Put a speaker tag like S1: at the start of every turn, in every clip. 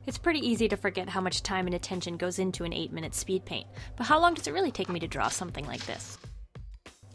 S1: It's pretty easy to forget how much time and attention goes into an 8-minute speed paint, but how long does it really take me to draw something like this?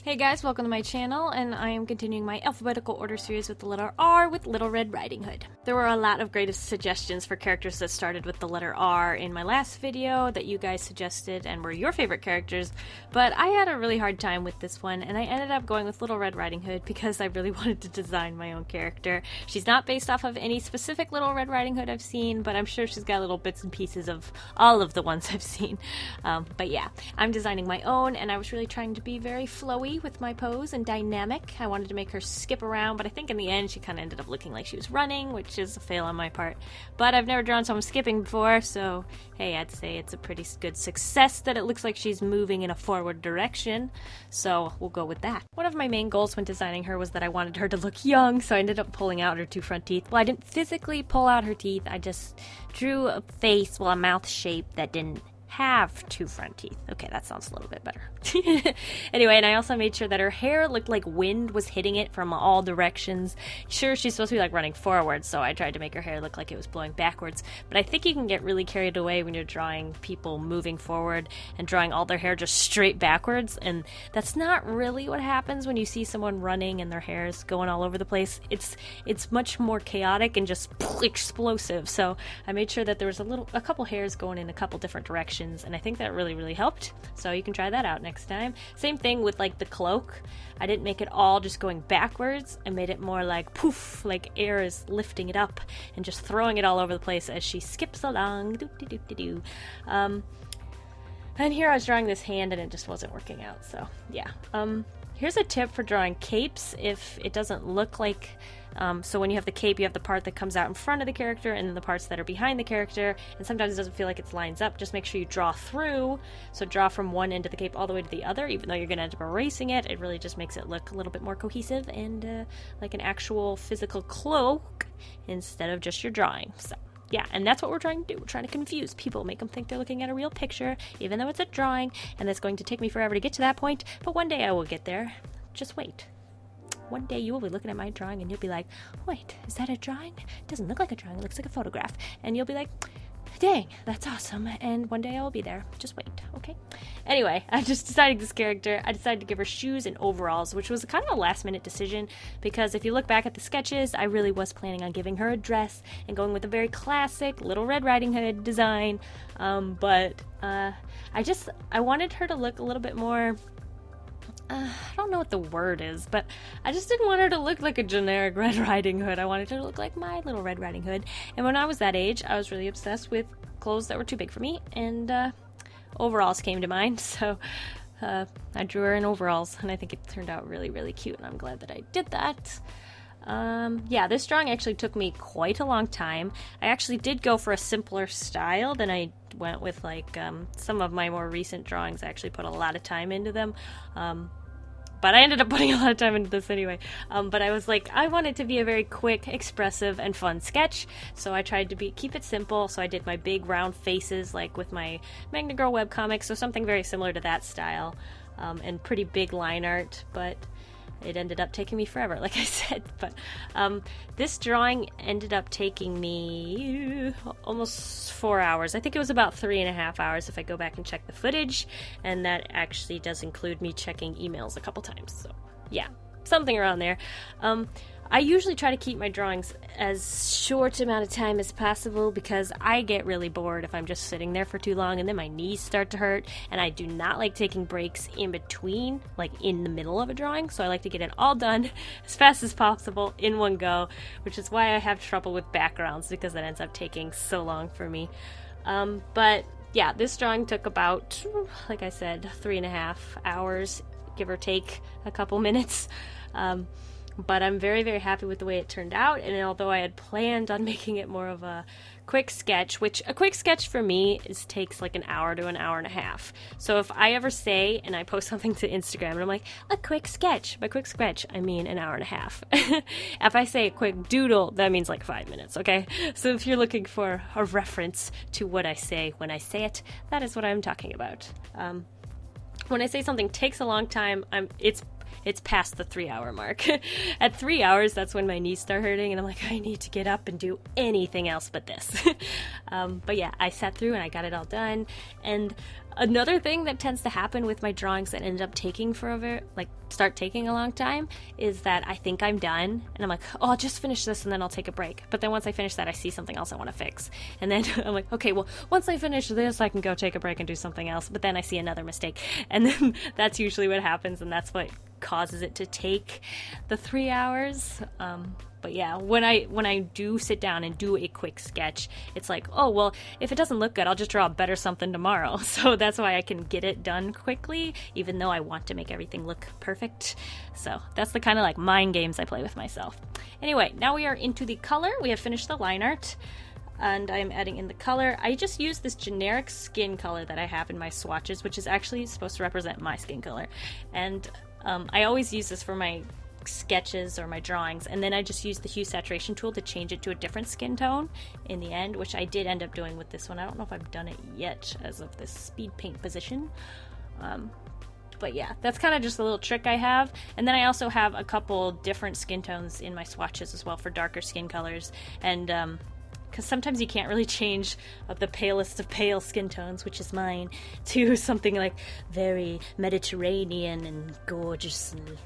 S1: Hey guys, welcome to my channel, and I am continuing my alphabetical order series with the letter R with Little Red Riding Hood. There were a lot of great suggestions for characters that started with the letter R in my last video that you guys suggested and were your favorite characters, but I had a really hard time with this one, and I ended up going with Little Red Riding Hood because I really wanted to design my own character. She's not based off of any specific Little Red Riding Hood I've seen, but I'm sure she's got little bits and pieces of all of the ones I've seen. But yeah, I'm designing my own, and I was really trying to be very flowy with my pose and dynamic. I wanted to make her skip around, but I think in the end she kind of ended up looking like she was running, which is a fail on my part. But I've never drawn someone skipping before, so hey, I'd say it's a pretty good success that it looks like she's moving in a forward direction, so we'll go with that. One of my main goals when designing her was that I wanted her to look young, so I ended up pulling out her 2 front teeth. Well, I didn't physically pull out her teeth, I just drew a face, well, a mouth shape that didn't have 2 front teeth. Okay, that sounds a little bit better. Anyway, and I also made sure that her hair looked like wind was hitting it from all directions. Sure, she's supposed to be like running forward, so I tried to make her hair look like it was blowing backwards, but I think you can get really carried away when you're drawing people moving forward and drawing all their hair just straight backwards, and that's not really what happens when you see someone running and their hair is going all over the place. It's much more chaotic and just explosive, so I made sure that there was a couple hairs going in a couple different directions, and I think that really helped, so you can try that out next time. Same thing with like the cloak. I didn't make it all just going backwards. I made it more like poof, like air is lifting it up and just throwing it all over the place as she skips along. And here I was drawing this hand and it just wasn't working out, so yeah. Here's a tip for drawing capes if it doesn't look like, so when you have the cape, you have the part that comes out in front of the character and then the parts that are behind the character, and sometimes it doesn't feel like it lines up. Just make sure you draw through, so draw from one end of the cape all the way to the other. Even though you're going to end up erasing it, it really just makes it look a little bit more cohesive and like an actual physical cloak instead of just your drawing. So yeah, and that's what we're trying to do. We're trying to confuse people, make them think they're looking at a real picture, even though it's a drawing, and it's going to take me forever to get to that point, but one day I will get there. Just wait. One day you will be looking at my drawing and you'll be like, wait, is that a drawing? It doesn't look like a drawing, it looks like a photograph. And you'll be like, dang, that's awesome. And one day I will be there. Just wait, okay? Anyway, I just decided this character. I decided to give her shoes and overalls, which was kind of a last-minute decision because if you look back at the sketches, I really was planning on giving her a dress and going with a very classic Little Red Riding Hood design. But I wanted her to look a little bit more, I don't know what the word is, but I just didn't want her to look like a generic Red Riding Hood. I wanted her to look like my Little Red Riding Hood. And when I was that age, I was really obsessed with clothes that were too big for me, and overalls came to mind, so I drew her in overalls, and I think it turned out really cute, and I'm glad that I did that. Yeah, this drawing actually took me quite a long time. I actually did go for a simpler style than I went with, like, some of my more recent drawings. I actually put a lot of time into them, but I ended up putting a lot of time into this anyway. But I was like, I want it to be a very quick, expressive, and fun sketch, so I tried to keep it simple. So I did my big round faces, like with my Magna Girl webcomics, so something very similar to that style, and pretty big line art, but it ended up taking me forever, like I said. But this drawing ended up taking me almost 4 hours. I think it was about 3.5 hours if I go back and check the footage, and that actually does include me checking emails a couple times. So yeah, something around there. I usually try to keep my drawings as short amount of time as possible because I get really bored if I'm just sitting there for too long, and then my knees start to hurt, and I do not like taking breaks in between, like in the middle of a drawing, so I like to get it all done as fast as possible in one go, which is why I have trouble with backgrounds because it ends up taking so long for me. But yeah, this drawing took about, like I said, 3.5 hours, give or take a couple minutes. But I'm very happy with the way it turned out, and although I had planned on making it more of a quick sketch, which a quick sketch for me takes like an hour to an hour and a half. So if I ever say, and I post something to Instagram, and I'm like, a quick sketch, by quick sketch, I mean an hour and a half. If I say a quick doodle, that means like 5 minutes, okay? So if you're looking for a reference to what I say when I say it, that is what I'm talking about. When I say something takes a long time, it's it's past the 3-hour mark. At 3 hours, that's when my knees start hurting, and I'm like, I need to get up and do anything else but this. But yeah, I sat through and I got it all done. And another thing that tends to happen with my drawings that end up taking forever, like start taking a long time, is that I think I'm done and I'm like, oh, I'll just finish this and then I'll take a break. But then once I finish that, I see something else I want to fix. And then I'm like, okay, well, once I finish this, I can go take a break and do something else. But then I see another mistake. And then that's usually what happens, and that's what causes it to take the 3 hours. But yeah, when I do sit down and do a quick sketch, it's like, oh, well, if it doesn't look good, I'll just draw a better something tomorrow. So that's why I can get it done quickly, even though I want to make everything look perfect. So that's the kind of like mind games I play with myself. Anyway, now we are into the color. We have finished the line art, and I'm adding in the color. I just used this generic skin color that I have in my swatches, which is actually supposed to represent my skin color. And I always use this for my sketches or my drawings, and then I just use the hue saturation tool to change it to a different skin tone in the end, which I did end up doing with this one. I don't know if I've done it yet as of this speed paint position. But yeah, that's kind of just a little trick I have. And then I also have a couple different skin tones in my swatches as well for darker skin colors. And because sometimes you can't really change the palest of pale skin tones, which is mine, to something like very Mediterranean and gorgeous. And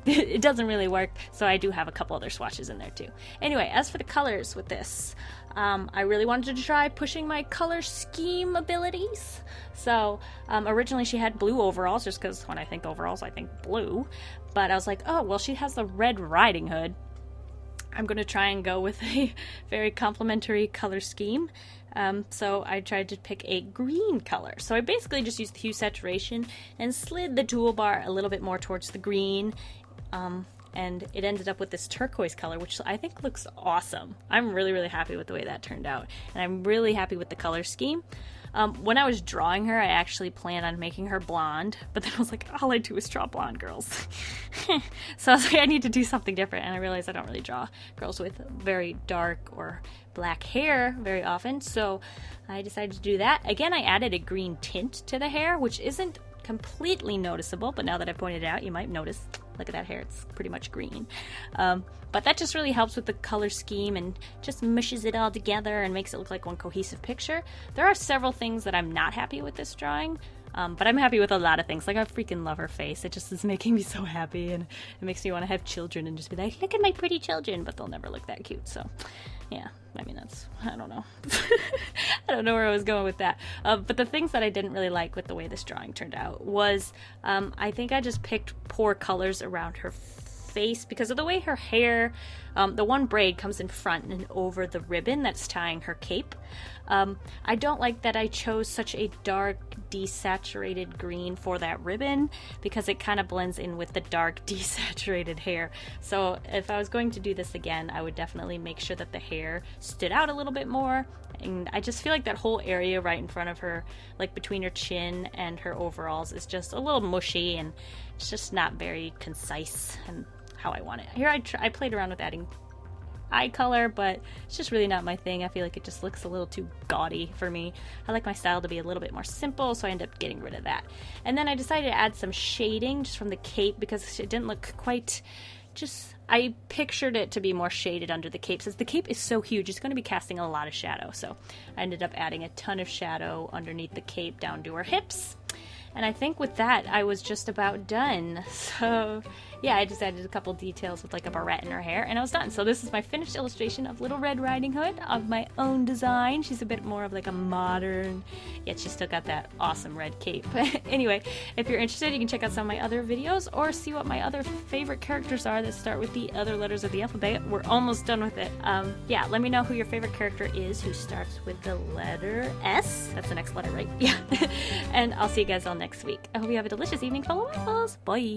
S1: it doesn't really work, so I do have a couple other swatches in there too. Anyway, as for the colors with this, I really wanted to try pushing my color scheme abilities. So originally she had blue overalls, just because when I think overalls I think blue, but I was like, oh well, she has the Red Riding Hood. I'm going to try and go with a very complementary color scheme. So I tried to pick a green color. So I basically just used the hue saturation and slid the toolbar a little bit more towards the green. And it ended up with this turquoise color, which I think looks awesome. I'm really, really happy with the way that turned out. And I'm really happy with the color scheme. When I was drawing her, I actually planned on making her blonde, but then I was like, all I do is draw blonde girls. So I was like, I need to do something different, and I realized I don't really draw girls with very dark or black hair very often, so I decided to do that. Again, I added a green tint to the hair, which isn't completely noticeable, but now that I pointed it out, you might notice. Look at that hair, it's pretty much green. But that just really helps with the color scheme and just mushes it all together and makes it look like one cohesive picture. There are several things that I'm not happy with this drawing, but I'm happy with a lot of things. Like, I freaking love her face. It just is making me so happy, and it makes me want to have children and just be like, look at my pretty children, but they'll never look that cute, so yeah. I mean, I don't know. I don't know where I was going with that. But the things that I didn't really like with the way this drawing turned out was, I think I just picked poor colors around her face because of the way her hair, the one braid comes in front and over the ribbon that's tying her cape. I don't like that I chose such a dark, desaturated green for that ribbon because it kind of blends in with the dark, desaturated hair. So if I was going to do this again, I would definitely make sure that the hair stood out a little bit more. And I just feel like that whole area right in front of her, like between her chin and her overalls, is just a little mushy, and it's just not very concise and how I want it. Here I played around with adding eye color, but it's just really not my thing. I feel like it just looks a little too gaudy for me. I like my style to be a little bit more simple, so I end up getting rid of that. And then I decided to add some shading just from the cape because it didn't look quite I pictured it to be more shaded under the cape. Since the cape is so huge, it's going to be casting a lot of shadow. So I ended up adding a ton of shadow underneath the cape down to her hips. And I think with that, I was just about done. So yeah, I just added a couple details with like a barrette in her hair, and I was done. So this is my finished illustration of Little Red Riding Hood of my own design. She's a bit more of like a modern, yet she's still got that awesome red cape. Anyway, if you're interested, you can check out some of my other videos or see what my other favorite characters are that start with the other letters of the alphabet. We're almost done with it. Yeah, let me know who your favorite character is who starts with the letter S. That's the next letter, right? Yeah. And I'll see you guys all next week. I hope you have a delicious evening full of waffles. Bye!